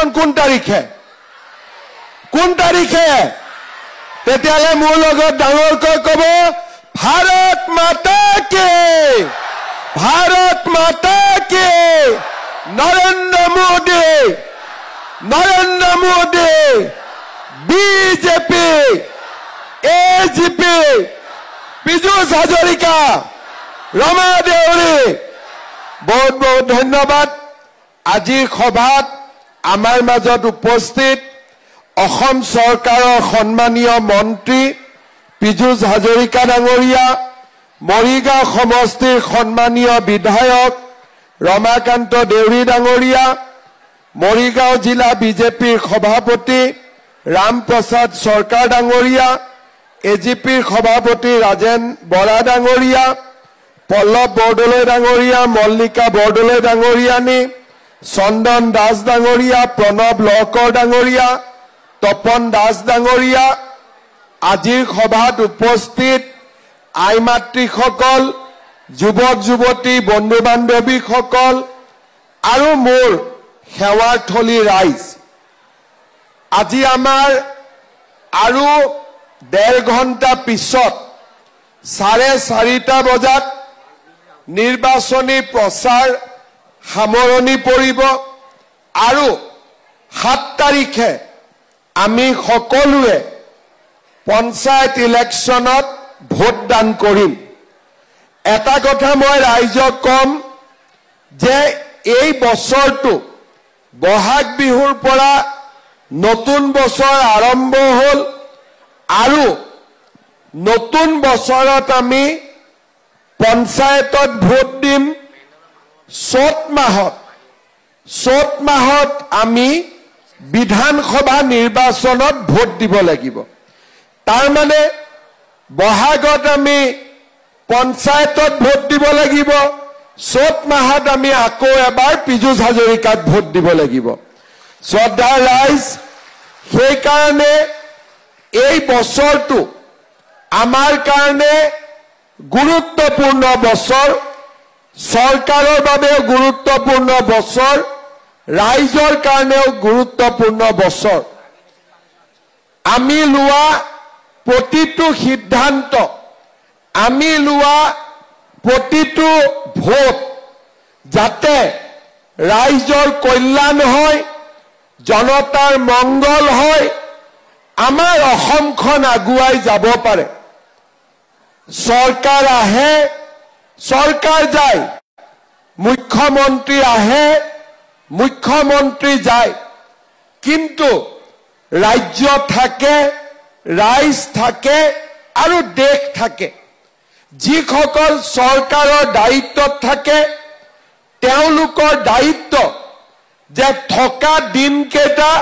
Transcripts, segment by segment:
নিৰ্বাচন কোন তাৰিখে তেতিয়ালে মোৰ লগত ডাঙৰকৈ ক'ব ভাৰত মাতা কি নৰেন্দ্ৰ মোদী বিজেপি এজিপি পীযুষ হাজৰিকা ৰমা দেউৰী বহুত বহুত ধন্যবাদ আজিৰ সভাত আমাৰ মাজত উপস্থিত অসম চৰকাৰৰ সন্মানীয় মন্ত্ৰী পীযুষ হাজৰিকা ডাঙৰীয়া মৰিগাঁও সমষ্টিৰ সন্মানীয় বিধায়ক ৰমাকান্ত দেউৰী ডাঙৰীয়া মৰিগাঁও জিলা বিজেপিৰ সভাপতি ৰামপ্ৰসাদ সৰকাৰ ডাঙৰীয়া এজিপিৰ সভাপতি ৰাজেন বৰা ডাঙৰীয়া পল্লৱ বৰদলৈ ডাঙৰীয়া মল্লিকা বৰদলৈ ডাঙৰীয়ানী চন্দন দাস ডাঙৰীয়া প্ৰণৱ লহকৰ ডাঙৰীয়া তপন দাস ডাঙৰীয়া আজিৰ সভাত উপস্থিত আই মাতৃসকল যুৱক যুৱতী বন্ধু বান্ধৱীসকল আৰু মোৰ সেৱাৰ্থলী ৰাইজ আজি আমাৰ আৰু 1.5 ঘণ্টা পিছত 4:30 বজাত নিৰ্বাচনী প্ৰচাৰ সামৰণি পৰিব আৰু 7 তাৰিখে আমি সকলোৱে পঞ্চায়ত ইলেকশ্যনত ভোটদান কৰিম এটা কথা মই ৰাইজক কম যে এই বছৰটো বহাগ বিহুৰ পৰা নতুন বছৰ আৰম্ভ হ'ল আৰু নতুন বছৰত আমি পঞ্চায়তত ভোট দিম চ'ত মাহত আমি বিধানসভা নিৰ্বাচনত ভোট দিব লাগিব তাৰ মানে বহাগত আমি পঞ্চায়তত ভোট দিব লাগিব চ'ত মাহত আমি আকৌ এবাৰ পীযুষ হাজৰিকাত ভোট দিব লাগিব শ্ৰদ্ধাৰ ৰাইজ সেই কাৰণে এই বছৰটো আমাৰ কাৰণে গুৰুত্বপূৰ্ণ বছৰ চৰকাৰৰ বাবেও গুৰুত্বপূৰ্ণ বছৰ ৰাইজৰ কাৰণেও গুৰুত্বপূৰ্ণ বছৰ আমি লোৱা প্ৰতিটো সিদ্ধান্ত আমি লোৱা প্ৰতিটো ভোট যাতে ৰাইজৰ কল্যাণ হয় জনতাৰ মংগল হয় আমাৰ অসমখন আগুৱাই যাব পাৰে চৰকাৰ আহে চৰকাৰ যায় মুখ্যমন্ত্ৰী আহে মুখ্যমন্ত্ৰী যায় কিন্তু ৰাজ্য থাকে ৰাইজ থাকে আৰু দেশ থাকে যিসকল চৰকাৰৰ দায়িত্বত থাকে তেওঁলোকৰ দায়িত্ব যে থকা দিনকেইটা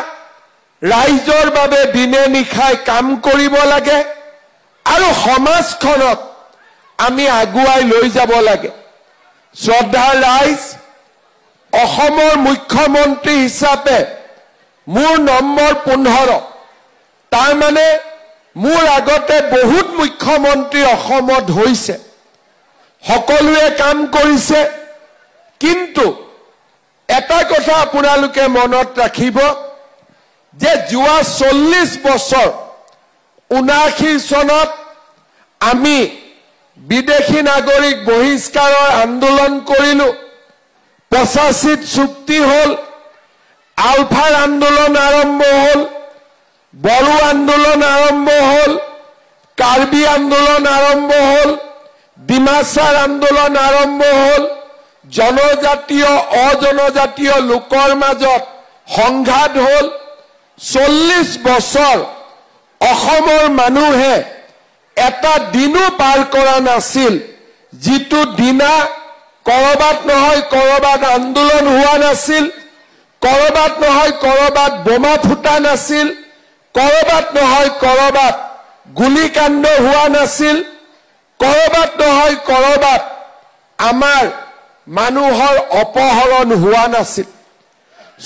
ৰাইজৰ বাবে দিনে নিশাই কাম কৰিব লাগে আৰু সমাজখনক আমি আগুৱাই লৈ যাব লাগে শ্ৰদ্ধাৰ ৰাইজ অসমৰ মুখ্যমন্ত্ৰী হিচাপে মোৰ নম্বৰ 15 তাৰ মানে মোৰ আগতে বহুত মুখ্যমন্ত্ৰী অসমত হৈছে সকলোৱে কাম কৰিছে কিন্তু এটা কথা আপোনালোকে মনত ৰাখিব যে যোৱা 40 বছৰ 79 চনত আমি বিদেশী নাগৰিক বহিষ্কাৰৰ আন্দোলন কৰিলো 85 চুক্তি হল আলফাৰ আন্দোলন আৰম্ভ হল বড়ো আন্দোলন আৰম্ভ হল কাৰ্বি আন্দোলন আৰম্ভ হল ডিমাছাৰ আন্দোলন আৰম্ভ হল জনজাতীয় অজনজাতীয় লোকৰ মাজত সংঘাত হল 40 বছৰ অসমৰ মানুহে এটা দিনো পাৰ কৰা নাছিল যিটো দিনা কৰবাত নহয় কৰবাত আন্দোলন হোৱা নাছিল কৰবাত নহয় কৰবাত বোমা ফুটা নাছিল কৰবাত নহয় কৰবাত গুলিকাণ্ড হোৱা নাছিল কৰবাত নহয় কৰবাত আমাৰ মানুহৰ অপহৰণ হোৱা নাছিল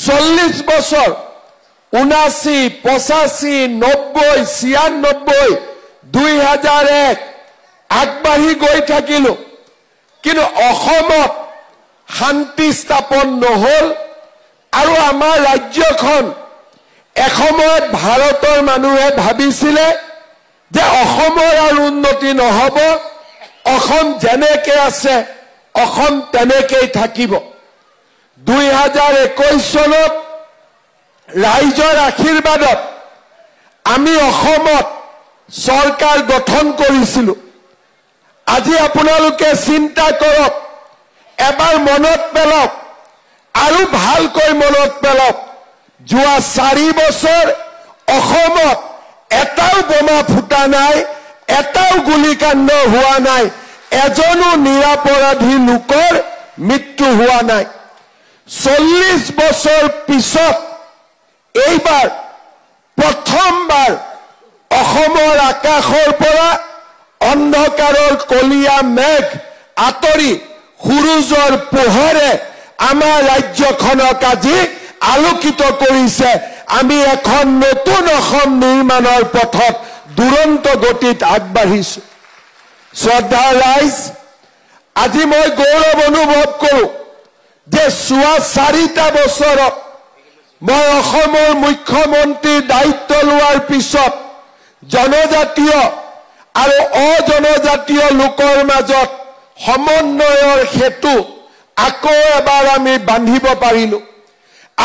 40 বছৰ 79 85 90 96 2001 আগবাঢ়ি গৈ থাকিলো কিন্তু অসমত শান্তি স্থাপন নহল আৰু আমাৰ ৰাজ্যখন এসময়ত ভাৰতৰ মানুহে ভাবিছিলে যে অসমৰ আৰু উন্নতি নহব, অসম যেনেকে আছে অসম তেনেকেই থাকিব। 2021 চনত ৰাইজৰ আশীৰ্বাদত আমি অসমত চৰকাৰ গঠন কৰিছিলোঁ। আজি আপোনালোকে চিন্তা কৰক, এবাৰ মনত পেলাওক আৰু ভালকৈ মনত পেলাওক, যোৱা 4 বছৰ অসমত এটাও বোমা ফুটা নাই, এটাও গুলিকাণ্ড হোৱা নাই, এজনো নিৰাপৰাধী লোকৰ মৃত্যু হোৱা নাই। 40 বছৰ পিছত এইবাৰ প্ৰথমবাৰ অসমৰ আকাশৰ পৰা অন্ধকাৰৰ কলীয়া মেঘ আঁতৰি সূৰুজৰ পোহৰে আমাৰ ৰাজ্যখনক আজি আলোকিত কৰিছে। আমি এখন নতুন অসম নিৰ্মাণৰ পথত দুৰন্ত গতিত আগবাঢ়িছো। শ্ৰদ্ধাৰ ৰাইজ, আজি মই গৌৰৱ অনুভৱ কৰোঁ যে যোৱা 4টা বছৰত মই অসমৰ মুখ্যমন্ত্ৰীৰ দায়িত্ব লোৱাৰ পিছত জনজাতীয় আৰু অজনজাতীয় লোকৰ মাজত সমন্বয়ৰ সেতু আকৌ এবাৰ আমি বান্ধিব পাৰিলো।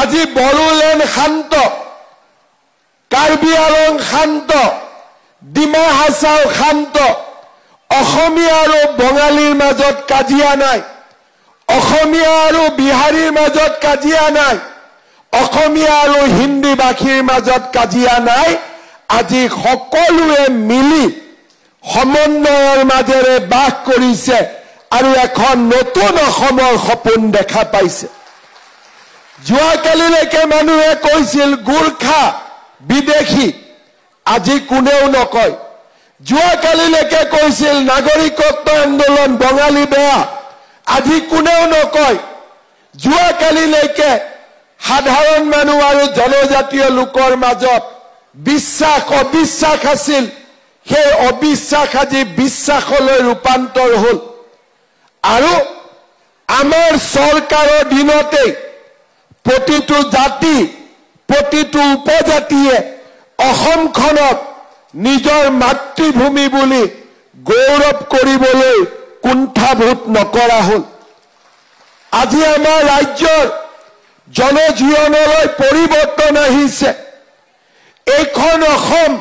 আজি বড়োলেণ্ড শান্ত, কাৰ্বি আলং শান্ত, ডিমা হাছাও শান্ত, অসমীয়া আৰু বঙালীৰ মাজত কাজিয়া নাই, অসমীয়া আৰু বিহাৰীৰ মাজত কাজিয়া নাই, অসমীয়া আৰু হিন্দী ভাষীৰ মাজত কাজিয়া নাই। আজি সকলোৱে মিলি সমন্বয়ৰ মাজেৰে বাস কৰিছে আৰু এখন নতুন অসমৰ সপোন দেখা পাইছে। যোৱাকালিলৈকে মানুহে কৈছিল গোৰ্খা বিদেশী, আজি কোনেও নকয়। যোৱাকালিলৈকে কৈছিল নাগৰিকত্ব আন্দোলন বঙালী বেয়া, আজি কোনেও নকয়। যোৱাকালিলৈকে সাধাৰণ মানুহ আৰু জনজাতীয় লোকৰ মাজত বিশ্বাস অবিশ্বাস আছিল, সেই অবিশ্বাস আজি বিশ্বাসলৈ ৰূপান্তৰ হ'ল। আৰু আমাৰ চৰকাৰৰ দিনতেই প্ৰতিটো জাতি, প্ৰতিটো উপজাতিয়ে অসমখনক নিজৰ মাতৃভূমি বুলি গৌৰৱ কৰিবলৈ কুণ্ঠাবোধ নকৰা হ'ল। আজি আমাৰ ৰাজ্যৰ জনজীৱনলৈ পৰিৱৰ্তন আহিছে। এইখন অসম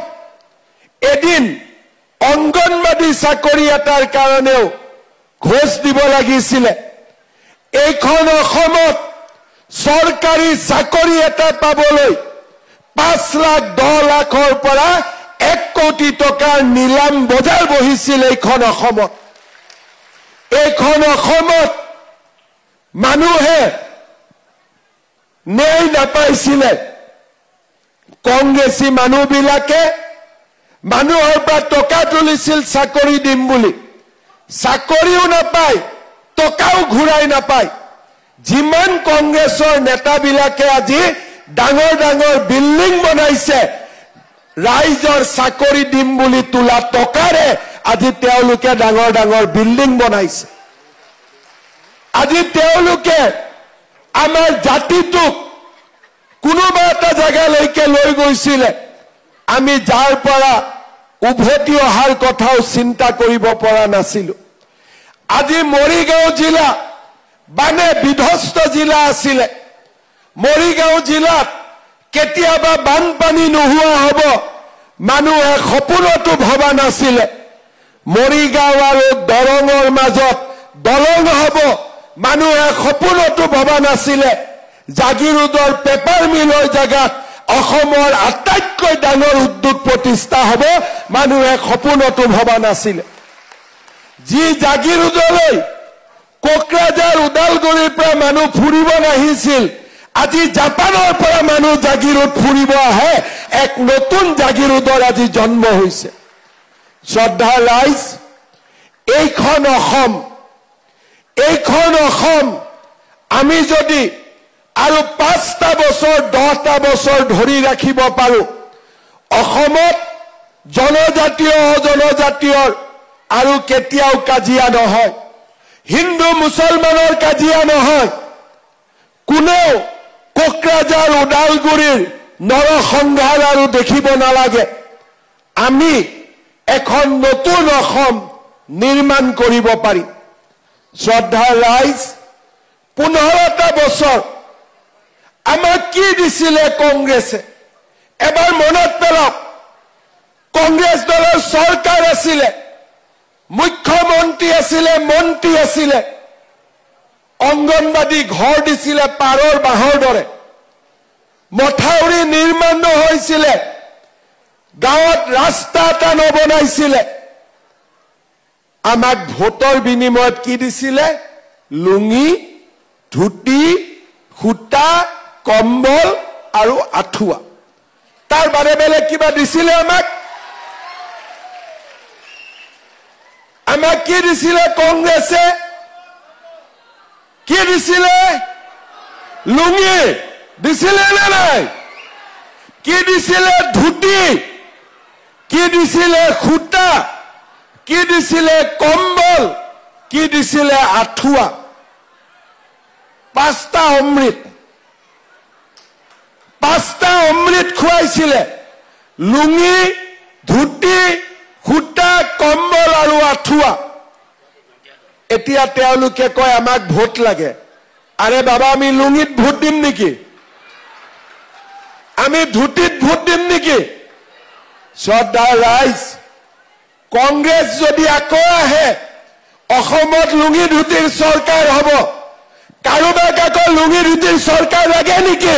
এদিন অংগনবাদী চাকৰি এটাৰ কাৰণেও ঘোষ দিব লাগিছিলে। এইখন অসমত চৰকাৰী চাকৰি এটা পাবলৈ 5 লাখ 10 লাখৰ পৰা 1 কোটি টকাৰ নিলাম বজাৰ বহিছিল এইখন অসমত। এইখন অসমত মানুহে ন্যায় নাপাইছিলে। কংগ্ৰেছী মানুহবিলাকে মানুহৰ পৰা টকা তুলিছিল চাকৰি দিম বুলি, চাকৰিও নাপায়, টকাও ঘূৰাই নাপায়। যিমান কংগ্ৰেছৰ নেতাবিলাকে আজি ডাঙৰ ডাঙৰ বিল্ডিং বনাইছে, ৰাইজৰ চাকৰি দিম বুলি তোলা টকাৰে আজি তেওঁলোকে ডাঙৰ ডাঙৰ বিল্ডিং বনাইছে। আজি তেওঁলোকে আমাৰ জাতিটোক কোনোবা এটা জেগালৈকে লৈ গৈছিলে, আমি যাৰ পৰা উভতি অহাৰ কথাও চিন্তা কৰিব পৰা নাছিলো। আজি মৰিগাঁও জিলা বানে বিধ্বস্ত জিলা আছিলে। মৰিগাঁও জিলাত কেতিয়াবা বানপানী নোহোৱা হ'ব মানুহে সপোনতো ভবা নাছিলে। মৰিগাঁও আৰু দৰঙৰ মাজত দলং হ'ব মানুহে সপোনতো ভবা নাছিলে। জাগিৰোডৰ পেপাৰ মিলৰ জেগাত অসমৰ আটাইতকৈ ডাঙৰ উদ্যোগ প্ৰতিষ্ঠা হ'ব মানুহে সপোনতো ভবা নাছিলে। যি জাগিৰোডলৈ কোকৰাঝাৰ ওদালগুৰিৰ পৰা মানুহ ফুৰিব নাহিছিল, আজি জাপানৰ পৰা মানুহ জাগিৰোড ফুৰিব আহে। এক নতুন জাগিৰোডৰ আজি জন্ম হৈছে। শ্ৰদ্ধাৰ ৰাইজ, এইখন অসম আমি যদি আৰু 5টা বছৰ 10টা বছৰ ধৰি ৰাখিব পাৰো, অসমত জনজাতীয় অজনজাতীয়ৰ আৰু কেতিয়াও কাজিয়া নহয়, হিন্দু মুছলমানৰ কাজিয়া নহয়, কোনেও কোকৰাঝাৰ ওদালগুৰিৰ নৰসংহাৰ আৰু দেখিব নালাগে আমি এখন নতুন অসম নিৰ্মাণ কৰিব পাৰি শ্ৰদ্ধাৰ ৰাইজ 15টা বছৰ আমাক কি দিছিলে কংগ্ৰেছে এবাৰ মনত পেলাওক কংগ্ৰেছ দলৰ চৰকাৰ আছিলে মুখ্যমন্ত্ৰী আছিলে মন্ত্ৰী আছিলে অংগনবাদী ঘৰ দিছিলে পাৰৰ বাহৰ দৰে মথাউৰি নিৰ্মাণ হৈছিলে গাঁৱত ৰাস্তা এটা নবনাইছিলে আমাক ভোটৰ বিনিময়ত কি দিছিলে লুঙি ধুতি খুটা কম্বল আৰু আঠুৱা তাৰ বাৰে বেলে কিবা দিছিলে আমাক কি দিছিলে কংগ্ৰেছে কি দিছিলে লুঙি দিছিলে না নাই কি দিছিলে ধুতি কি দিছিলে খুটা কি দিছিলে কম্বল কি দিছিলে আঠুৱা পাঁচটা অমৃত খুৱাইছিলে লুঙি ধুতি খুটা কম্বল আৰু আঠুৱা এতিয়া তেওঁলোকে কয় আমাক ভোট লাগে আৰে বাবা আমি লুঙিত ভোট দিম নেকি আমি ধুতিত ভোট দিম নেকি শ্ৰদ্ধাৰ ৰাইজ কংগ্ৰেছ যদি আকৌ আহে অসমত লুঙি ধুতিৰ চৰকাৰ হ'ব কাৰোবাক আকৌ লুঙি ধুতিৰ চৰকাৰ লাগে নেকি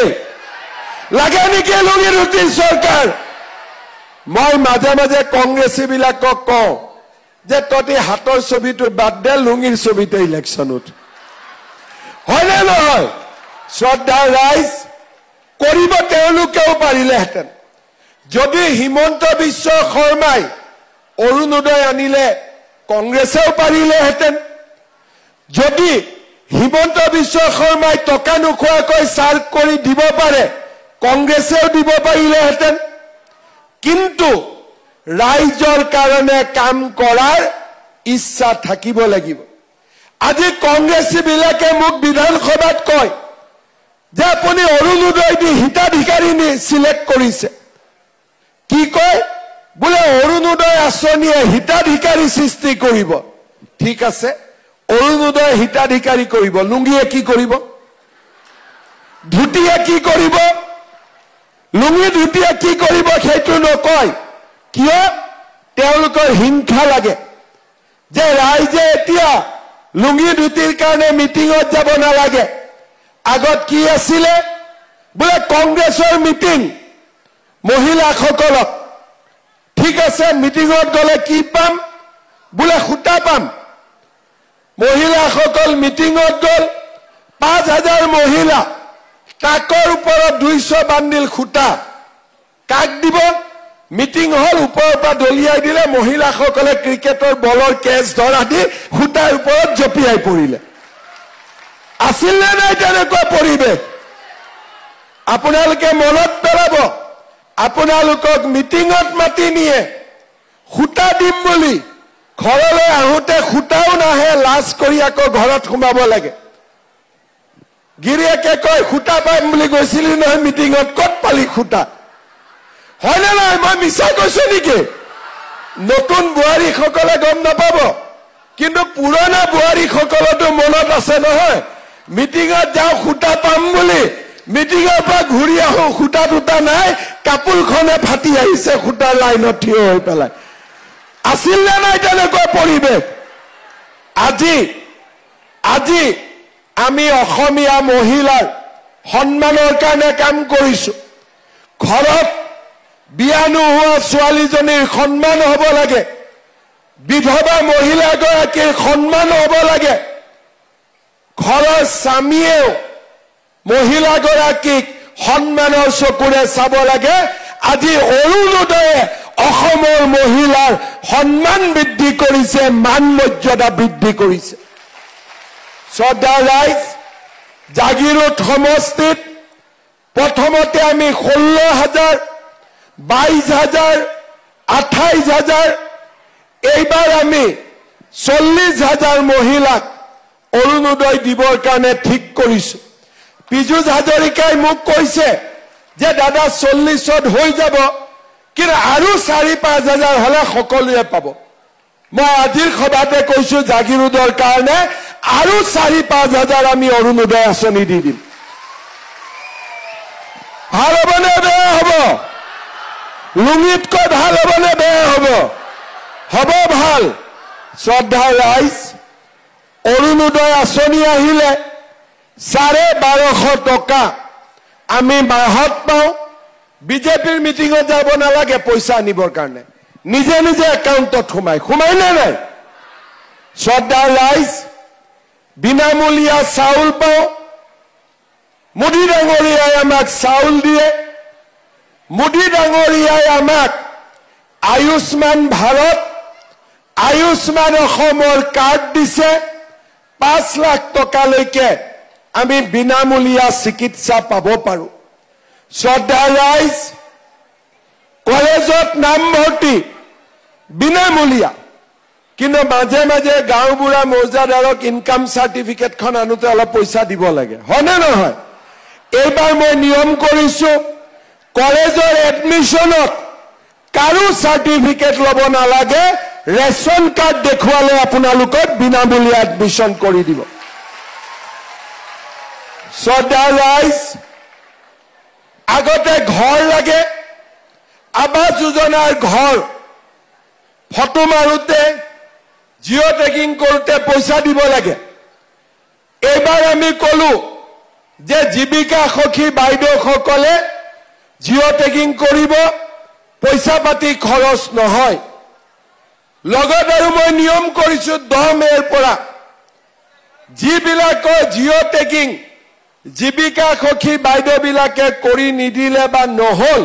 লুঙি ধুতিৰ চৰকাৰ মই মাজে মাজে কংগ্ৰেছী বিলাকক কওঁ যে তহঁতি হাতৰ ছবিটো বাদ দে লুঙিৰ ছবিতে ইলেকশ্যনত হয়নে নহয় শ্ৰদ্ধাৰ ৰাইজ কৰিব তেওঁলোকেও পাৰিলেহেঁতেন যদি হিমন্ত বিশ্ব শৰ্মাই অৰুণোদয় আনিলে কংগ্ৰেছেও পাৰিলেহেঁতেন যদি হিমন্ত বিশ্ব শৰ্মাই টকা নোখোৱাকৈ চাৰ্ক কৰি দিব পাৰে কংগ্ৰেছেও দিব পাৰিলেহেঁতেন কিন্তু ৰাইজৰ কাৰণে কাম কৰাৰ ইচ্ছা থাকিব লাগিব আজি কংগ্ৰেছী বিলাকে মোক বিধানসভাত কয় যে আপুনি অৰুণোদয় দি হিতাধিকাৰী সিলেক্ট কৰিছে কি কয় বোলে অৰুণোদয় আঁচনিয়ে হিতাধিকাৰী সৃষ্টি কৰিব ঠিক আছে অৰুণোদয় হিতাধিকাৰী কৰিব লুঙিয়ে কি কৰিব ধুতিয়ে কি কৰিব লুঙি ধুতিয়ে কি কৰিব সেইটো নকয় কিয় তেওঁলোকৰ হিংসা লাগে যে ৰাইজে এতিয়া লুঙি ধুতিৰ কাৰণে মিটিঙত যাব নালাগে আগত কি আছিলে বোলে কংগ্ৰেছৰ মিটিং মহিলাসকলক ঠিক আছে মিটিঙত গলে কি পাম বোলে খুটা পাম মহিলাসকল মিটিঙত গল 5000 মহিলা কাকৰ ওপৰত 200 বান্ডিল খুটা কাক দিব মিটিং হল ওপৰৰ পৰা দলিয়াই দিলে মহিলাসকলে ক্ৰিকেটৰ বলৰ কেচ ধৰা দি খুটাৰ ওপৰত জপিয়াই পৰিলে আছিল নে নাই তেনেকুৱা পৰিৱেশ আপোনালোকে মনত পেলাব আপোনালোকক মিটিঙত মাতি নিয়ে খুটা দিম বুলি ঘৰলৈ আহোঁতে খুটাও নাহে লাজ কৰি আকৌ ঘৰত সোমাব লাগে গিৰিয়েকে কয় খুটা পাম বুলি গৈছিলি নহয় মিটিঙত কত পালি খুটা হয়নে নাই মই মিছা কৈছো নেকি নতুন বোৱাৰীসকলে গম নাপাব কিন্তু পুৰণা বোৱাৰীসকলতো মনত আছে নহয় মিটিঙত যাওঁ খুটা পাম বুলি মিটিঙৰ পৰা ঘূৰি আহো খুটা দুটা নাই কাপোৰখনে ফাটি আহিছে খুটাৰ লাইনত থিয় হৈ পেলাই আছিল নে নাই তেনেকুৱা পৰিৱেশ আজি আমি অসমীয়া মহিলাৰ সন্মানৰ কাৰণে কাম কৰিছো ঘৰত বিয়া নোহোৱা ছোৱালীজনীৰ সন্মান হ'ব লাগে বিধৱা মহিলাগৰাকীৰ সন্মান হ'ব লাগে ঘৰৰ স্বামীয়েও মহিলাগৰাকীক সন্মানৰ চকুৰে চাব লাগে আজি অৰুণোদয়ে অসমৰ মহিলাৰ সন্মান বৃদ্ধি কৰিছে মান মৰ্যাদা বৃদ্ধি কৰিছে শ্ৰদ্ধাৰ ৰাইজ জাগিৰোড সমষ্টিত প্ৰথমতে আমি 16,000 22,000 28,000 এইবাৰ আমি 40,000 মহিলাক অৰুণোদয় দিবৰ কাৰণে ঠিক কৰিছো পীযুষ হাজৰিকাই মোক কৈছে যে দাদা 40ত হৈ যাব কিন্তু আৰু 4-5 হাজাৰ হলে সকলোৱে পাব মই আজিৰ সভাতে কৈছো জাগিৰোডৰ কাৰণে আৰু 4-5 হাজাৰ আমি অৰুণোদয় আঁচনি দি দিম ভাল হ'বনে বেয়া হ'ব লুঙিতকৈ ভাল হ'বনে বেয়া হ'ব হ'ব ভাল শ্ৰদ্ধা ৰাইজ অৰুণোদয় আঁচনি আহিলে 1250 টকা আমি মাহত পাওঁ বিজেপিৰ মিটিঙত যাব নালাগে পইচা আনিবৰ কাৰণে নিজে নিজে একাউণ্টত সোমাই নে নাই শ্ৰদ্ধা ৰাইজ বিনামূলীয়া চাউল পাওঁ মোদী ডাঙৰীয়াই আমাক চাউল দিয়ে মোদী ডাঙৰীয়াই আমাক আয়ুষ্মান ভাৰত আয়ুষ্মান অসমৰ কাৰ্ড দিছে 5 লাখ টকালৈকে আমি বিনামূলীয়া চিকিৎসা পাব পাৰো শ্ৰদ্ধা ৰাইজ কলেজত নামভৰ্তি বিনামূলীয়া কিন্তু মাজে মাজে গাঁওবুঢ়া মৌজাদাৰক ইনকাম চাৰ্টিফিকেটখন আনোতে অলপ পইচা দিব লাগে হয়নে নহয় এইবাৰ মই নিয়ম কৰিছো কলেজৰ এডমিশনত কাৰো চাৰ্টিফিকেট ল'ব নালাগে ৰেশন কাৰ্ড দেখুৱালে আপোনালোকক বিনামূলীয়া এডমিশন কৰি দিব শ্ৰদ্ধা ৰাইজ আগতে ঘৰ লাগে আবাস যোজনাৰ ঘৰ ফটো মাৰোতে জিঅ' টেগিং কৰোতে পইচা দিব লাগে এইবাৰ আমি কলো যে জীৱিকা সখী বাইদেউসকলে জিঅ' টেগিং কৰিব পইচা পাতি খৰচ নহয় লগত আৰু মই নিয়ম কৰিছো 10 মেৰ পৰা যিবিলাকৰ জিঅ' টেগিং জীৱিকা সখী বাইদেউবিলাকে কৰি নিদিলে বা নহল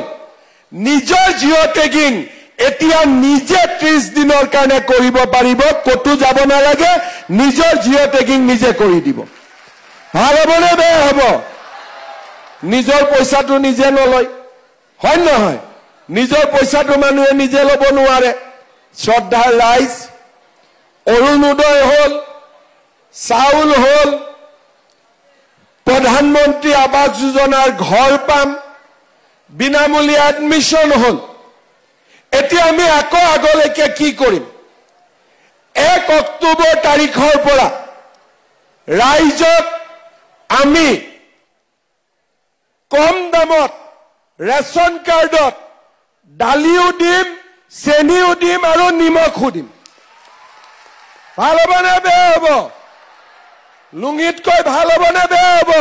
নিজৰ জিঅ' টেগিং এতিয়া নিজে 30 দিনৰ কাৰণে কৰিব পাৰিব কতো যাব নালাগে নিজৰ জিঅ' টেগিং নিজে কৰি দিব ভাল হ'বনে বেয়া হ'ব নিজৰ পইচাটো নিজে নলয় হয় নহয় নিজৰ পইচাটো মানুহে নিজে ল'ব নোৱাৰে শ্ৰদ্ধা ৰাইজ অৰুণোদয় হ'ল চাউল হ'ল প্ৰধানমন্ত্ৰী আৱাস যোজনাৰ ঘৰ পাম বিনামূলীয়া এডমিশন হ'ল এতিয়া আমি আকৌ আগলৈকে কি কৰিম 1 অক্টোবৰ তাৰিখৰ পৰা ৰাইজক আমি কম দামত ৰেশন কাৰ্ডত দালিও দিম চেনিও দিম আৰু নিমখো দিম ভাল হ'বনে বেয়া হ'ব লুঙিতকৈ ভাল হ'বনে বেয়া হ'ব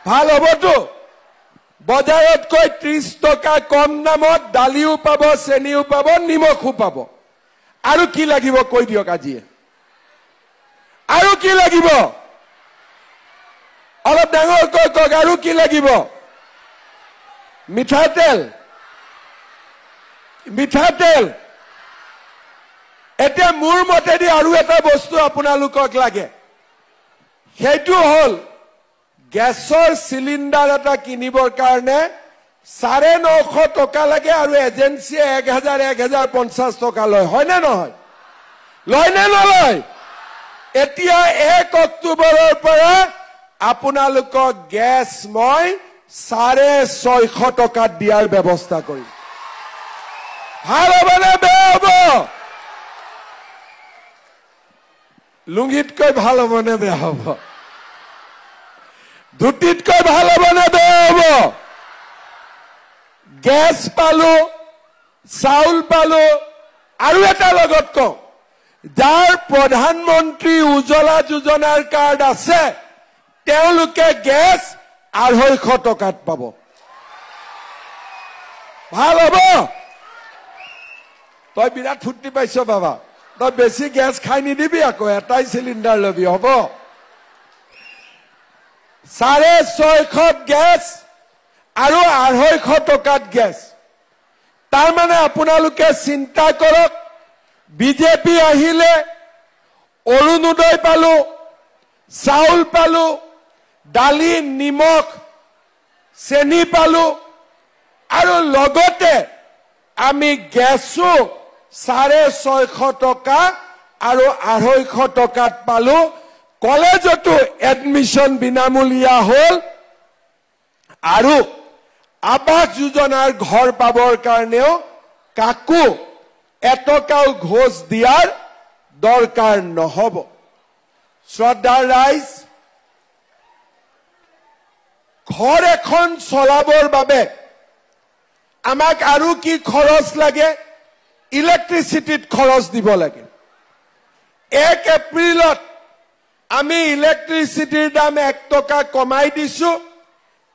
ভাল হ'বতো বজাৰতকৈ 30 টকা কম দামত দালিও পাব চেনিও পাব নিমখো পাব আৰু কি লাগিব কৈ দিয়ক আজি আৰু কি লাগিব অলপ ডাঙৰকৈ কওক আৰু কি লাগিব মিঠাতেল এতিয়া মোৰ মতেদি আৰু এটা বস্তু আপোনালোকক লাগে সেইটো হ'ল গেছৰ সিলিন্ডাৰ এটা কিনিবৰ কাৰণে 950 টকা লাগে আৰু এজেন্সিয়ে 1050 টকা লয় হয় নে নহয় লয় নে নলয় এতিয়া 1 অক্টোবৰৰ পৰা আপোনালোকক গেছ মই 650 টকাত দিয়াৰ ব্যৱস্থা কৰিম ভাল হ'বনে বেয়া হ'ব লুঙিতকৈ ভাল হ'বনে বেয়া হ'ব ধুতিতকৈ ভাল হ'বনে বেয়া হ'ব গেছ পালো চাউল পালো আৰু এটা লগত কওঁ যাৰ প্ৰধানমন্ত্ৰী উজ্জ্বলা যোজনাৰ কাৰ্ড আছে তেওঁলোকে গেছ 250 টকাত পাব ভাল হ'ব তই বিৰাট ফুৰ্তি পাইছ বাবা তই বেছি গেছ খাই নিদিবি আকৌ এটাই সিলিন্ডাৰ লবি হ'ব 650 গেছ আৰু 250 টকাত গেছ তাৰ মানে আপোনালোকে চিন্তা কৰক বিজেপি আহিলে অৰুণোদয় পালো চাউল পালো দালি নিমখ চেনি পালো আৰু লগতে আমি গেছো 650 টকা আৰু 250 টকাত পালো কলেজতো এডমিশন বিনামূলীয়া হ'ল আৰু আবাস যোজনাৰ ঘৰ পাবৰ কাৰণেও কাকো এটকাও ঘোষ দিয়াৰ দৰকাৰ নহব শ্ৰদ্ধাৰ ৰাইজ ঘৰ এখন চলাবৰ বাবে আমাক আৰু কি খৰচ লাগে ইলেক্ট্ৰিচিটিত খৰচ দিব লাগে 1 এপ্ৰিলত আমি ইলেক্ট্ৰিচিটিৰ দাম 1 টকা কমাই দিছো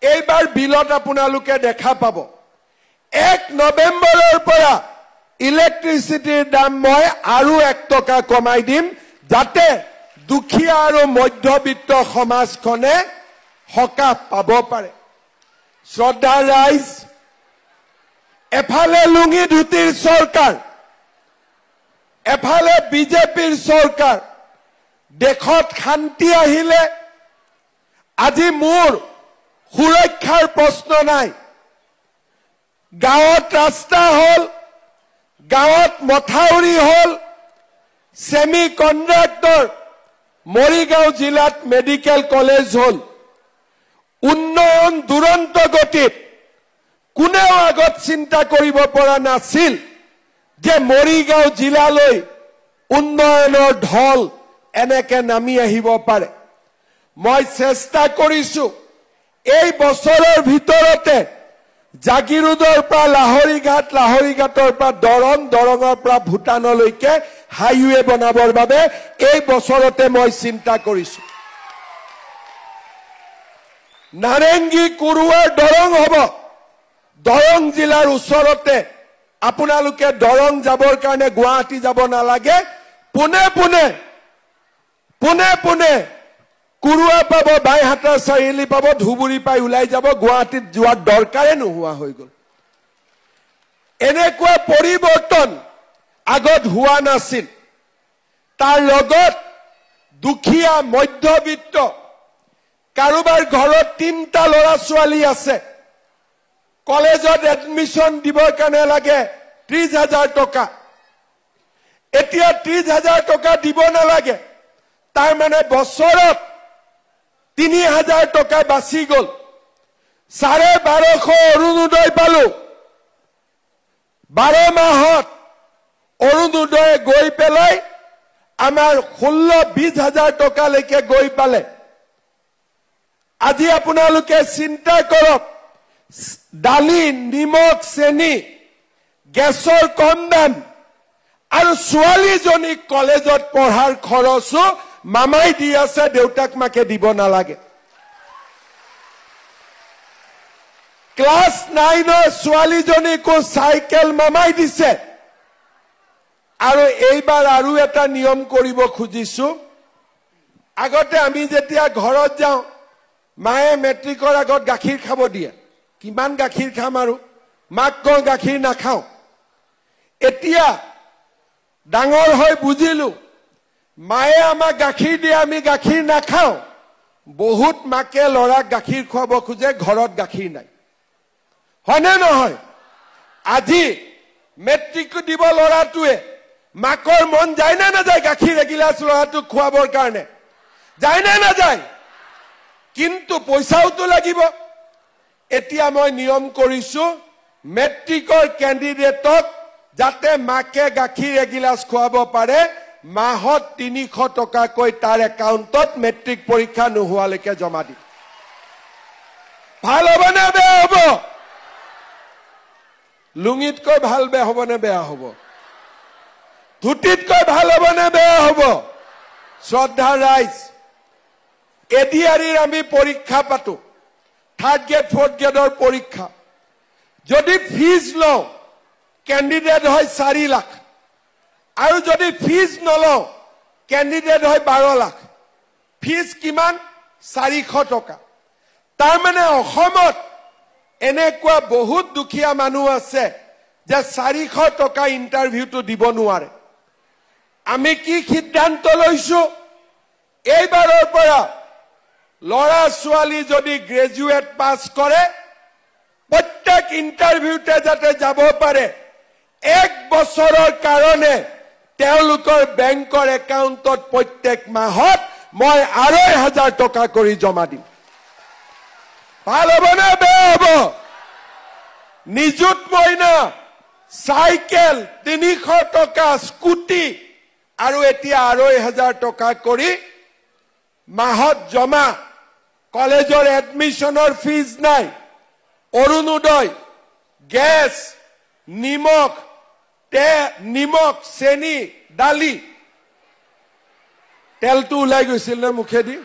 এইবাৰ বিলত আপোনালোকে দেখা পাব 1 নৱেম্বৰৰ পৰা ইলেক্ট্ৰিচিটিৰ দাম মই আৰু 1 টকা কমাই দিম যাতে দুখীয়া আৰু মধ্যবিত্ত সমাজখনে হকাহ পাব পাৰে শ্ৰদ্ধাৰ ৰাইজ এফালে লুঙি ধুতিৰ চৰকাৰ এফালে বিজেপিৰ চৰকাৰ দেশত শান্তি আহিলে আজি মোৰ সুৰক্ষাৰ প্ৰশ্ন নাই গাঁৱত ৰাস্তা হল গাঁৱত মথাউৰি হল সেমি কন্ট্ৰাক্টৰ মৰিগাঁও জিলাত মেডিকেল কলেজ হল উন্নয়ন দুৰন্ত গতিত কোনেও আগত চিন্তা কৰিব পৰা নাছিল যে মৰিগাঁও জিলালৈ উন্নয়নৰ ঢল এনেকে নামি আহিব পাৰে মই চেষ্টা কৰিছো এই বছৰৰ ভিতৰতে জাগিৰোডৰ পৰা লাহৰীঘাটৰ পৰা দৰঙৰ পৰা ভূটানলৈকে হাইৱে বনাবৰ বাবে এই বছৰতে মই চিন্তা কৰিছো নাৰেংগী কুৰুৱাৰ দৰং হ'ব দৰং জিলাৰ ওচৰতে আপোনালোকে দৰং যাবৰ কাৰণে গুৱাহাটী যাব নালাগে পুনে কুৰুৱা পাব বাইহাটা চাৰিআলি পাব ধুবুৰী পাই ওলাই যাব গুৱাহাটীত যোৱাৰ দৰকাৰে নোহোৱা হৈ গল এনেকুৱা পৰিৱৰ্তন আগত হোৱা নাছিল তাৰ লগত দুখীয়া মধ্যবিত্ত কাৰোবাৰ ঘৰত 3টা ল'ৰা ছোৱালী আছে কলেজত এডমিশন দিবৰ কাৰণে লাগে 30,000 টকা এতিয়া 30,000 টকা দিব নালাগে তাৰ মানে বছৰত 3,000 টকা বাছি গল 1250 অৰুণোদয় পালো 12 মাহত অৰুণোদয় গৈ পেলাই আমাৰ 16-20,000 টকালৈকে গৈ পালে আজি আপোনালোকে চিন্তা কৰক দালি নিমখ চেনি গেছৰ কম দাম আৰু ছোৱালীজনীক কলেজত পঢ়াৰ খৰচো মামাই দি আছে দেউতাক মাকে দিব নালাগে ক্লাস 9ৰ ছোৱালীজনীকো চাইকেল মামাই দিছে আৰু এইবাৰ আৰু এটা নিয়ম কৰিব খুজিছো আগতে আমি যেতিয়া ঘৰত যাওঁ মায়ে মেট্ৰিকৰ আগত গাখীৰ খাব দিয়ে কিমান গাখীৰ খাম আৰু মাক কওঁ গাখীৰ নাখাওঁ এতিয়া ডাঙৰ হৈ বুজিলো মায়ে আমাক গাখীৰ দিয়ে আমি গাখীৰ নাখাওঁ বহুত মাকে লৰাক গাখীৰ খুৱাব খোজে ঘৰত গাখীৰ নাই হয়নে নহয় আজি মেট্ৰিক দিব লৰাটোৱে মাকৰ মন যায় না নাযায় গাখীৰ এগিলাস লৰাটোক খুৱাবৰ কাৰণে যায় না নাযায় কিন্তু পইচাওতো লাগিব এতিয়া মই নিয়ম কৰিছো মেট্ৰিকৰ ক্যান্ডিডেটক যাতে মাকে গাখীৰ এগিলাস খুৱাব পাৰে মাহত 300 টকাকৈ তাৰ একাউণ্টত মেট্ৰিক পৰীক্ষা নোহোৱালৈকে জমা দি ভাল হ'ব নে বেয়া হ'ব লুঙিতকৈ ভাল বেয়া হ'ব নে বেয়া হ'ব ধুতিতকৈ ভাল হ'ব নে বেয়া হ'ব শ্ৰদ্ধা ৰাইজ এডিআৰিৰ আমি পৰীক্ষা পাতো 3rd গ্ৰেড 4th গ্ৰেডৰ পৰীক্ষা যদি ফিজ লও ক্যান্ডিডেট হয় 4 লাখ আৰু যদি ফিজ নলও ক্যান্ডিডেট হয় 12 লাখ ফিজ কিমান 400 টকা তাৰ মানে অসমত এনেকুৱা বহুত দুখীয়া মানুহ আছে যে 400 টকা ইন্টাৰভিউটো দিব নোৱাৰে আমি কি সিদ্ধান্ত লৈছো এইবাৰৰ পৰা লৰা ছোৱালী যদি গ্ৰেজুৱেট পাস কৰে প্ৰত্যেক ইন্টাৰভিউতে যাতে যাব পাৰে 1 বছৰৰ কাৰণে তেওঁলোকৰ বেংকৰ একাউণ্টত প্ৰত্যেক মাহত মই 2,500 টকা কৰি জমা দিম ভাল হ'ব নে বেয়া হ'ব? নিযুত মইনা, চাইকেল 300 টকা, স্কুটি আৰু এতিয়া 2,500 টকা কৰি মাহত জমা, কলেজৰ এডমিশনৰ ফিজ নাই, অৰুণোদয়, গেছ, নিমখ, চেনি, দালি, তেলটো ওলাই গৈছিল ন মুখেদি,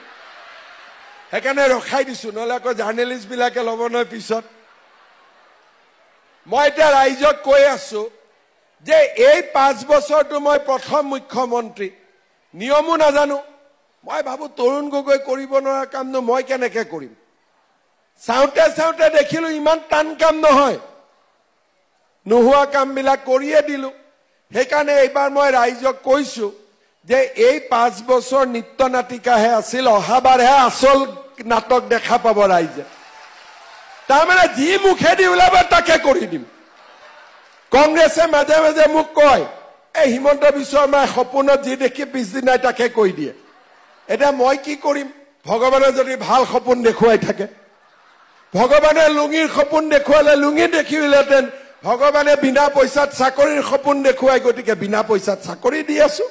সেইকাৰণে ৰখাই দিছো, নহলে আকৌ জাৰ্নেলিষ্ট বিলাকে ল'ব নহয় পিছত। মই এতিয়া ৰাইজক কৈ আছো যে এই 5 বছৰটো মই প্ৰথম মুখ্যমন্ত্ৰী, নিয়মো নাজানো। মই ভাবো তৰুণ গগৈ কৰিব নোৱাৰা কামনো মই কেনেকে কৰিম। চাওঁতে চাওঁতে দেখিলো ইমান টান কাম নহয়, নোহোৱা কামবিলাক কৰিয়ে দিলো। সেইকাৰণে এইবাৰ মই ৰাইজক কৈছো যে এই 5 বছৰ নিত্য নাটিকাহে আছিল, অহাবাৰহে আচল নাটক দেখা পাব ৰাইজে। তাৰমানে যি মুখেদি ওলাব তাকে কৰি দিম। কংগ্ৰেছে মাজে মাজে মোক কয় এই হিমন্ত বিশ্ব শৰ্মাই সপোনত যি দেখি পিছদিনাই তাকে কৈ দিয়ে। এতিয়া মই কি কৰিম? ভগৱানে যদি ভাল সপোন দেখুৱাই থাকে, ভগৱানে লুঙিৰ সপোন দেখুৱালে লুঙি দেখিলেহেঁতেন, ভগৱানে বিনা পইচাত চাকৰিৰ সপোন দেখুৱাই, গতিকে বিনা পইচাত চাকৰি দি আছো।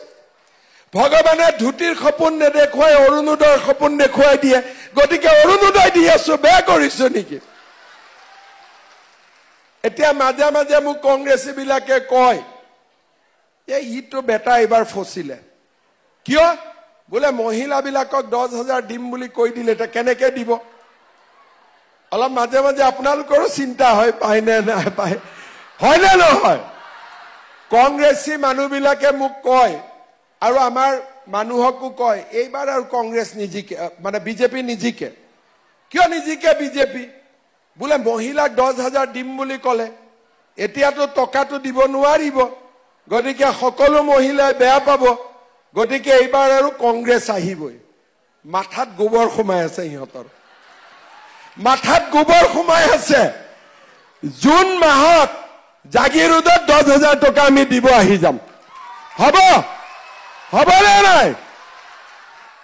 ভগৱানে ধুতিৰ সপোন নেদেখুৱাই অৰুণোদয়ৰ সপোন দেখুৱাই দিয়ে, গতিকে অৰুণোদয় দি আছো। বেয়া কৰিছো নেকি? এতিয়া মাজে মাজে মোক কংগ্ৰেছী বিলাকে কয় এই ইটো বেটা এইবাৰ ফচিলে কিয়? বোলে মহিলাবিলাকক 10,000 দিম বুলি কৈ দিলে, এতিয়া কেনেকে দিব? অলপ মাজে মাজে আপোনালোকৰো চিন্তা হয়, পায় নে নাপায়, হয় নে নহয়? কংগ্ৰেছী মানুহবিলাকে মোক কয় আৰু আমাৰ মানুহকো কয় এইবাৰ আৰু কংগ্ৰেছ নিজিকে, মানে বিজেপি নিজিকে। কিয় নিজিকে বিজেপি? বোলে মহিলাক 10,000 দিম বুলি ক'লে, এতিয়াতো টকাটো দিব নোৱাৰিব, গতিকে সকলো মহিলাই বেয়া পাব, গতিকে এইবাৰ আৰু কংগ্ৰেছ আহিবই। মাথাত গোবৰ সোমাই আছে, সিহঁতৰ মাথাত গোবৰ সোমাই আছে। জুন মাহত জাগিৰোডত 10,000 টকা আমি দিব আহি যাম। হবনে নাই?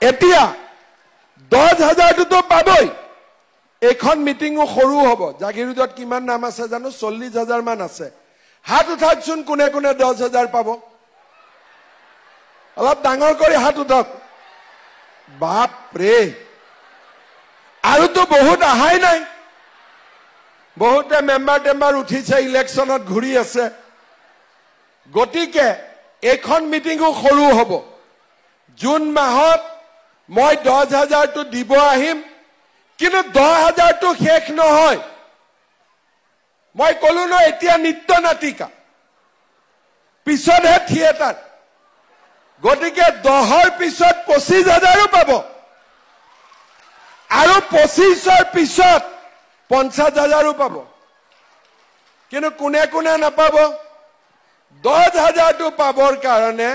এতিয়া 10,000টোতো পাবই। এইখন মিটিঙো সৰু হ'ব। জাগিৰোডত কিমান নাম আছে জানো? 40,000 মান আছে। হাত উঠাকচোন কোনে কোনে 10,000 পাব। অলপ ডাঙৰ কৰি হাত উঠক। বাপৰে, আৰুতো বহুত আহাই নাই। বহুতে মেম্বাৰ উঠিছে, ইলেকশ্যনত ঘূৰি আছে। গতিকে এইখন মিটিঙো সৰু হ'ব। জুন মাহত মই 10,000টো দিব আহিম, কিন্তু 10,000টো শেষ নহয়। মই কলো ন এতিয়া নিত্য নাটিকা, পিছতহে থিয়েটাৰ। গতিকে 10ৰ পিছত 25,000ও পাব, আৰু 25ৰ পিছত 50,000ও পাব। কিন্তু কোনে কোনে নাপাব? 10,000টো পাবৰ কাৰণে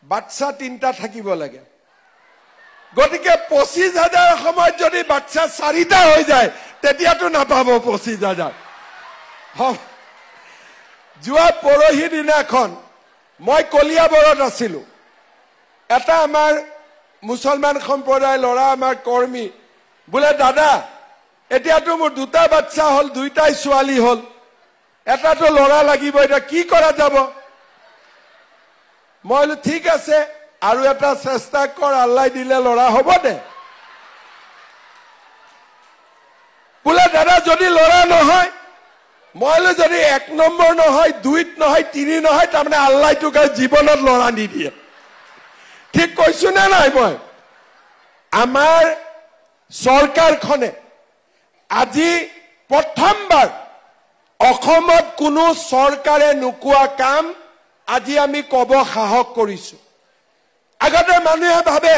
বাচ্চা 3টা থাকিব লাগে। গতিকে 25,000 সময়ত যদি বাচ্চা 4টা হৈ যায়, তেতিয়াতো নাপাব 25,000। যোৱা পৰহি দিনাখন মই কলিয়াবৰত আছিলো। এটা আমাৰ মুছলমান সম্প্ৰদায়ৰ ল'ৰা, আমাৰ কৰ্মী, বোলে দাদা এতিয়াতো মোৰ 2টা বাচ্চা হ'ল, 2টাই ছোৱালী হ'ল, এটাতো ল'ৰা লাগিব, এতিয়া কি কৰা যাব? মই বোলো ঠিক আছে, আৰু এটা চেষ্টা কৰ, আল্লাই দিলে ল'ৰা হ'ব দে। বোলে দাদা যদি ল'ৰা নহয়, মই বোলো যদি 1 নম্বৰ নহয়, 2ত নহয়, 3 নহয়, তাৰমানে আল্লাই তোক জীৱনত ল'ৰা নিদিয়ে। ঠিক কৈছো নে নাই? মই আমাৰ চৰকাৰখনে আজি প্ৰথমবাৰ অসমত কোনো চৰকাৰে নোকোৱা কাম আজি আমি কব সাহস কৰিছো। আগতে মানুহে ভাবে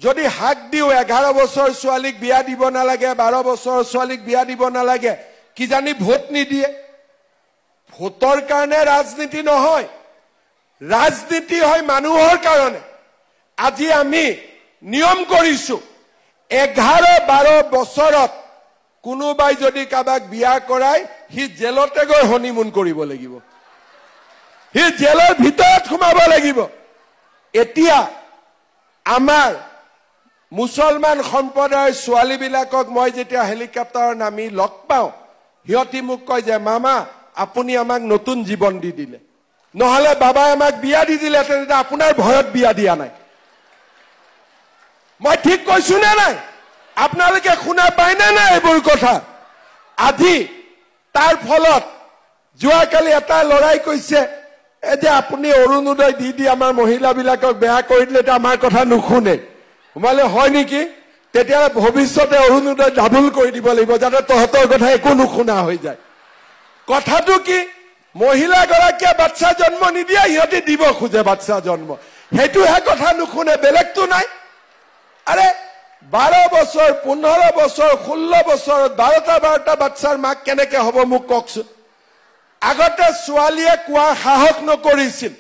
যদি হাক দিও 11 বছৰ ছোৱালীক বিয়া দিব নালাগে, 12 বছৰ ছোৱালীক বিয়া দিব নালাগে, কিজানি ভোট নিদিয়ে। ভোটৰ কাৰণে ৰাজনীতি নহয়, ৰাজনীতি হয় মানুহৰ কাৰণে। আজি আমি নিয়ম কৰিছো 11-12 বছৰত কোনোবাই যদি কাবাক বিয়া কৰায়, সি জেলতে গৈ হনিমুন কৰিব লাগিব, সি জেলৰ ভিতৰত সোমাব লাগিব। এতিয়া আমাৰ মুছলমান সম্প্ৰদায়ৰ ছোৱালীবিলাকক মই যেতিয়া হেলিকপ্টাৰৰ নামি লগ পাওঁ সিহঁতি মোক কয় যে মামা আপুনি আমাক নতুন জীৱন দি দিলে নহলে বাবাই আমাক বিয়া দি দিলে তেতিয়া আপোনাৰ ভয়ত বিয়া দিয়া নাই মই ঠিক কৈছো নে নাই আপোনালোকে শুনা পাইনে নাই এইবোৰ কথা আজি তাৰ ফলত যোৱাকালি এটা লৰাই কৈছে এই যে আপুনি অৰুণোদয় দি আমাৰ মহিলাবিলাকক বেয়া কৰি দিলে আমাৰ কথা নুশুনে মানে হয় নেকি তেতিয়া ভৱিষ্যতে অৰুণোদয় ডাবল কৰি দিব লাগিব যাতে তহঁতৰ কথা একো নুশুনা হৈ যায় কথাটো কি মহিলা গৰাকীয়ে বাচ্চা জন্ম নিদিয়ে সিহঁতি দিব খোজে বাচ্চা জন্ম হেতুহে কথা নুশুনে বেলেগটো নাই আৰে 12 বছৰ 15 বছৰ 16 বছৰ 12টা বাচ্চাৰ মাক কেনেকে হ'ব মোক কওকচোন আগতে ছোৱালীয়ে কোৱা সাহস নকৰিছিল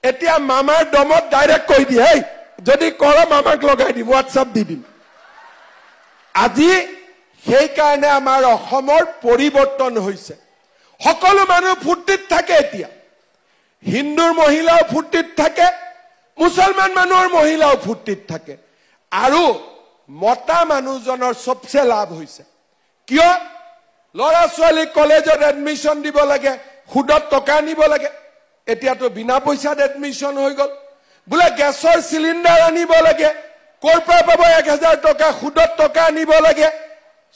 এতিয়া মামাৰ দমত ডাইৰেক্ট কৈ দিয়ে এই যদি কৰ মামাক লগাই দিম WhatsApp দি দিম আজি সেই কাৰণে আমাৰ অসমৰ পৰিৱৰ্তন হৈছে সকলো মানুহ ফুৰ্তিত থাকে এতিয়া হিন্দুৰ মহিলাও ফুৰ্তিত থাকে মুছলমান মানুহৰ মহিলাও ফুৰ্তিত থাকে আৰু মতা মানুহজনৰ সবচে লাভ হৈছে কিয় লৰা ছোৱালী কলেজত এডমিশন দিব লাগে খুদত টকা নিব লাগে এতিয়াতো বিনা পইচাত এডমিশন হৈ গল বুলে গ্যাসৰ সিলিন্ডাৰ আনিব লাগে কৰ পৰা পাব 1000 টকা খুদত টকা আনিব লাগে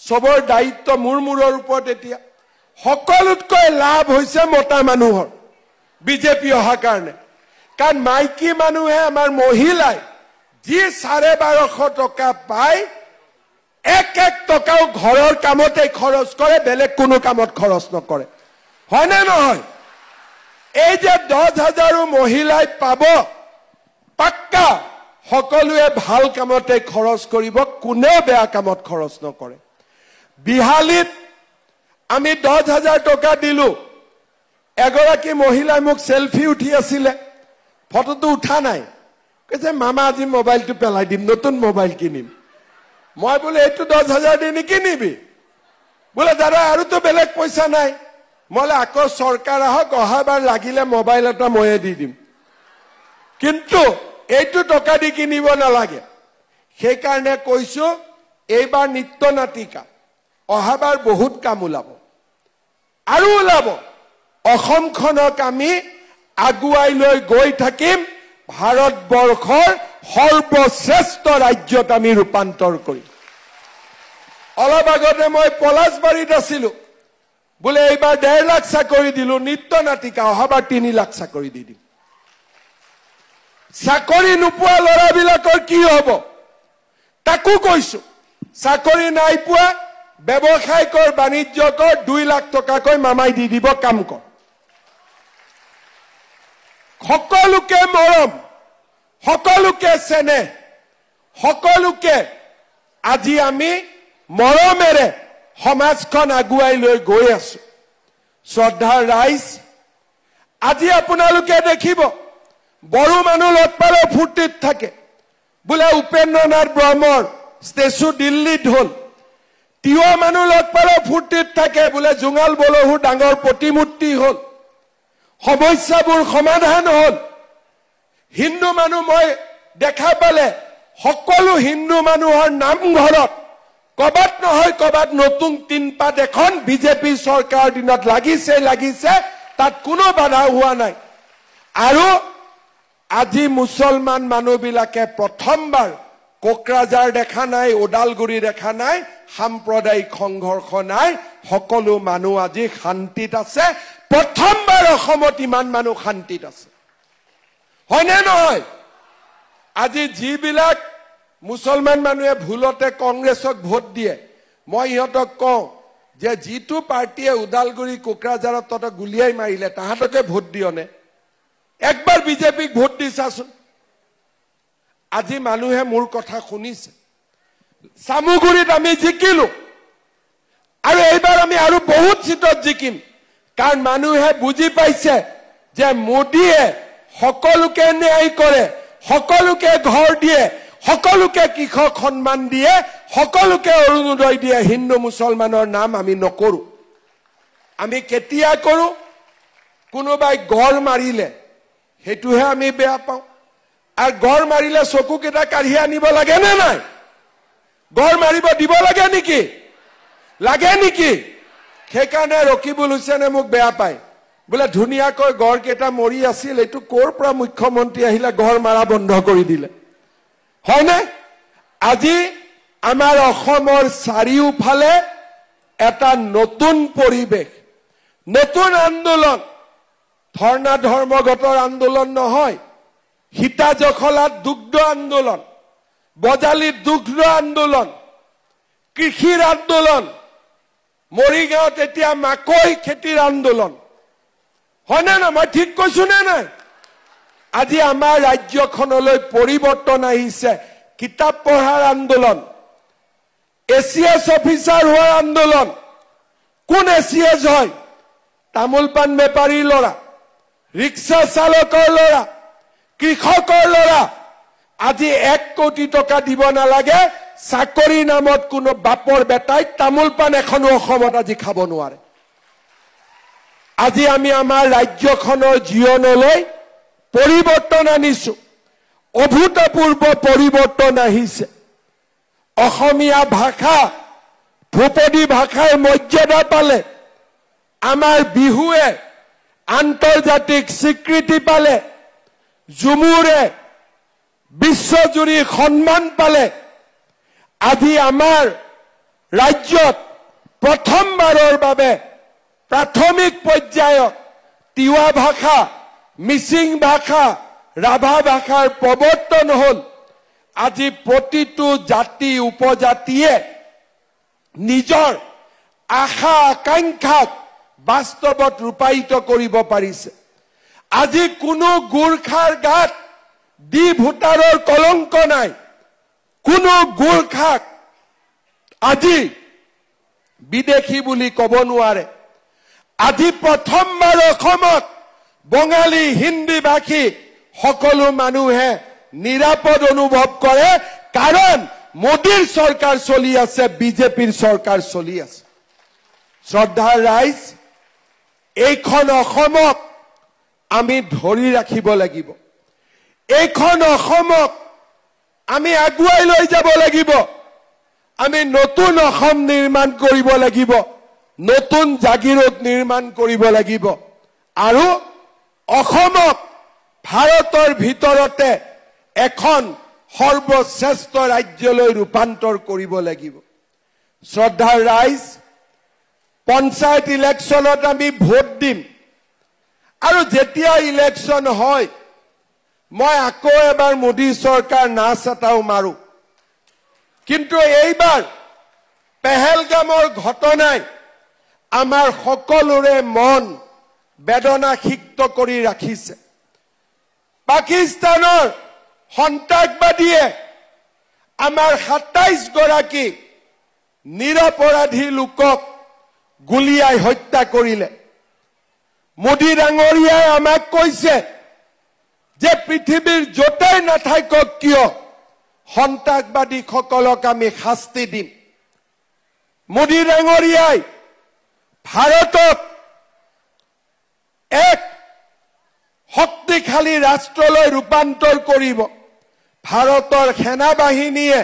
সবৰ দায়িত্ব মুৰমুৰৰ ওপৰত এতিয়া সকলোতকৈ লাভ হৈছে মতা মানুহৰ বিজেপি অহা কাৰণে কাৰণ মাইকী মানুহে আমাৰ মহিলাই যি 1250 টকা পায় এক টকাও ঘৰৰ কামতে খৰচ কৰে বেলেগ কোনো কামত খৰচ নকৰে হয় না নহয় এই যে 10,000 মহিলাই পাব পাক্কা সকলোৱে ভাল কামতে খৰচ কৰিব কোনেও বেয়া কামত খৰচ নকৰে বিহালীত আমি 10,000 টকা দিলো এগৰাকী মহিলাই মোক সেলফি উঠি আছিল ফটোটো উঠা নাই কৈছে মামা আজি মোবাইলটো পেলাই দিম নতুন মোবাইল কিনিম মই বলে এইটো 10,000 দি নিকিনিবি বলে দাদা আৰু তো বেলেগ পইচা নাই মলে আকৌ সৰকাৰ আহক অহাবাৰ লাগিলে মোবাইল এটা ময়ে দি দিম কিন্তু এইটো টকা দি কিনিব নালাগে সেই কাৰণে কৈছো এইবাৰ নিত্য নাটিকা অহাবাৰ বহুত কাম ওলাব আৰু ওলাব অসমখনক আমি আগুৱাই লৈ গৈ থাকিম ভাৰতবৰ্ষৰ সৰ্বশ্ৰেষ্ঠ ৰাজ্যত আমি ৰূপান্তৰ কৰিম অলপ আগতে মই পলাশবাৰীত আছিলো বলে এইবাৰ 1.5 লাখ চাকৰি দিলো নিত্য নাটিকা অহাবাৰ 3 লাখ চাকৰি দি দিম চাকৰি নোপোৱা লৰাবিলাকৰ কি হ'ব তাকো কৈছো চাকৰি নাই পোৱা ব্যৱসায় কৰ বাণিজ্য কৰ 2 লাখ টকাকৈ মামাই দি দিব কাম কৰ সকলোকে মৰম সকলোকে চেনে সকলোকে আজি আমি মৰমেৰে সমাজখন আগুৱাই লৈ গৈ আছো শ্ৰদ্ধাৰ ৰাইজ আজি আপোনালোকে দেখিব বড়ো মানুহ লটপালে ফুৰ্তিত থাকে বোলে উপেন্দ্ৰনাথ ব্ৰহ্মৰ ষ্টেচু দিল্লীত হ'ল তিৱা মানুহ লটপালে ফুৰ্তিত থাকে বোলে জুঙাল বলহুৰ ডাঙৰ প্ৰতিমূৰ্তি হ'ল সমস্যাবোৰ সমাধান হ'ল হিন্দু মানুহ মই দেখা পালে সকলো হিন্দু মানুহৰ নামঘৰত কবাত নহয় কবাত নতুন তিনপাত এখন বিজেপি চৰকাৰৰ দিনত লাগিছে তাত কোনো বাধা হোৱা নাই আৰু আজি মুছলমান মানুহবিলাকে প্ৰথমবাৰ কোকৰাঝাৰ দেখা নাই ওদালগুৰি দেখা নাই সাম্প্ৰদায়িক সংঘৰ্ষ নাই সকলো মানুহ আজি শান্তিত আছে প্ৰথমবাৰ অসমত ইমান মানুহ শান্তিত আছে হয়নে নহয় আজি যিবিলাক মুছলমান মানুহে ভুলতে কংগ্ৰেছক ভোট দিয়ে মই ইহঁতক কওঁ যে যিটো পাৰ্টিয়ে ওদালগুৰি কোকৰাঝাৰত তত গুলিয়াই মাৰিলে তাহাঁতকে ভোট দিয়নে একবাৰ বিজেপিক ভোট দিছাচোন আজি মানুহে মোৰ কথা শুনিছে সামুগুৰিত আমি জিকিলো আৰু এইবাৰ আমি আৰু বহুত সিটত জিকিম কাৰণ মানুহে বুজি পাইছে যে মোদীয়ে সকলোকে ন্যায় কৰে সকলোকে ঘৰ দিয়ে সকলোকে কৃষক সন্মান দিয়ে সকলোকে অৰুণোদয় দিয়ে হিন্দু মুছলমানৰ নাম আমি নকৰো আমি কেতিয়া কৰো কোনোবাই গড় মাৰিলে হেতুহে আমি বেয়া পাওঁ আৰু গড় মাৰিলে চকু কেটা কাঢ়ি আনিব লাগে নে নাই গড় মাৰিব দিব লাগে নেকি? লাগে নেকি? সেইকাৰণে ৰকিবুল হুছেইনে মোক বেয়া পায় বোলে ধুনীয়াকৈ গড় কেইটা মৰি আছিল, এইটো ক'ৰ পৰা মুখ্যমন্ত্ৰী আহিলে গড় মাৰা বন্ধ কৰি দিলে? হয়নে? আজি আমাৰ অসমৰ চাৰিওফালে এটা নতুন পৰিৱেশ, নতুন আন্দোলন। ধৰ্ণা ধৰ্মগতৰ আন্দোলন নহয়, সীতা জখলাত দুগ্ধ আন্দোলন, বজালীত দুগ্ধ আন্দোলন, কৃষিৰ আন্দোলন, মৰিগাঁৱত এতিয়া মাকৈ খেতিৰ আন্দোলন। হয়নে না? মই ঠিক কৈছো নে নাই? আজি আমাৰ ৰাজ্যখনলৈ পৰিৱৰ্তন আহিছে, কিতাপ পঢ়াৰ আন্দোলন, এচিএছ অফিচাৰ হোৱাৰ আন্দোলন। কোন এচিএছ হয়? তামোল পাণ বেপাৰীৰ ল'ৰা, ৰিক্সা চালকৰ ল'ৰা, কৃষকৰ ল'ৰা। আজি 1 কোটি টকা দিব নালাগে, চাকৰি নামত কোনো বাপৰ বেটাই তামোল পাণ এখনো অসমত আজি খাব নোৱাৰে। আজি আমি আমাৰ ৰাজ্যখনৰ জীৱনলৈ পৰিৱৰ্তন আনিছো, অভূতপূৰ্ব পৰিৱৰ্তন আহিছে। অসমীয়া ভাষা, ধ্ৰুপদী ভাষাৰ মৰ্যাদা পালে, আমাৰ বিহুৱে আন্তৰ্জাতিক স্বীকৃতি পালে, ঝুমুৰে বিশ্বজুৰি সন্মান পালে। আজি আমাৰ ৰাজ্যত প্ৰথমবাৰৰ বাবে প্ৰাথমিক পৰ্যায়ত তিৱা ভাষা, মিচিং ভাষা, ৰাভা ভাষাৰ প্ৰৱৰ্তন হ'ল। আজি প্ৰতিটো জাতি উপজাতিয়ে নিজৰ আশা আকাংক্ষাক বাস্তৱত ৰূপায়িত কৰিব পাৰিছে। আজি কোনো গোৰ্খাৰ গাত ডি ভোটাৰৰ কলংক নাই। কোনো গোৰ্খাক আজি বিদেশী বুলি ক'ব নোৱাৰে। আজি প্ৰথমবাৰ অসমত বঙালী, হিন্দী ভাষী সকলো মানুহে নিৰাপদ অনুভৱ কৰে, কাৰণ মোদীৰ চৰকাৰ চলি আছে, বিজেপিৰ চৰকাৰ চলি আছে। শ্ৰদ্ধাৰ ৰাইজ, এইখন অসমক আমি ধৰি ৰাখিব লাগিব। এইখন অসমক আমি আগুৱাই লৈ যাব লাগিব। আমি নতুন অসম নিৰ্মাণ কৰিব লাগিব, নতুন জাগিৰোড নিৰ্মাণ কৰিব লাগিব, আৰু অসমক ভাৰতৰ ভিতৰতে এখন সৰ্বশ্ৰেষ্ঠ ৰাজ্যলৈ ৰূপান্তৰ কৰিব লাগিব। শ্ৰদ্ধাৰ ৰাইজ, পঞ্চায়ত ইলেকশ্যনত আমি ভোট দিম, আৰু যেতিয়া ইলেকশ্যন হয় মই আকৌ এবাৰ মোদী চৰকাৰ নাচ এটাও মাৰো। কিন্তু এইবাৰ পেহেলগামৰ ঘটনাই আমাৰ সকলোৰে মন বেদনাসিক্ত কৰি ৰাখিছে। পাকিস্তানৰ সন্ত্ৰাসবাদীয়ে আমাৰ ২৭ গৰাকী নিৰপৰাধী লোকক গুলিয়াই হত্যা কৰিলে। মোদী ডাঙৰীয়াই আমাক কৈছে যে পৃথিৱীৰ য'তেই নাথাকক কিয় সন্ত্ৰাসবাদীসকলক আমি শাস্তি দিম। মোদী ডাঙৰীয়াই ভাৰতক এক শক্তিশালী ৰাষ্ট্ৰলৈ ৰূপান্তৰ কৰিব। ভাৰতৰ সেনাবাহিনীয়ে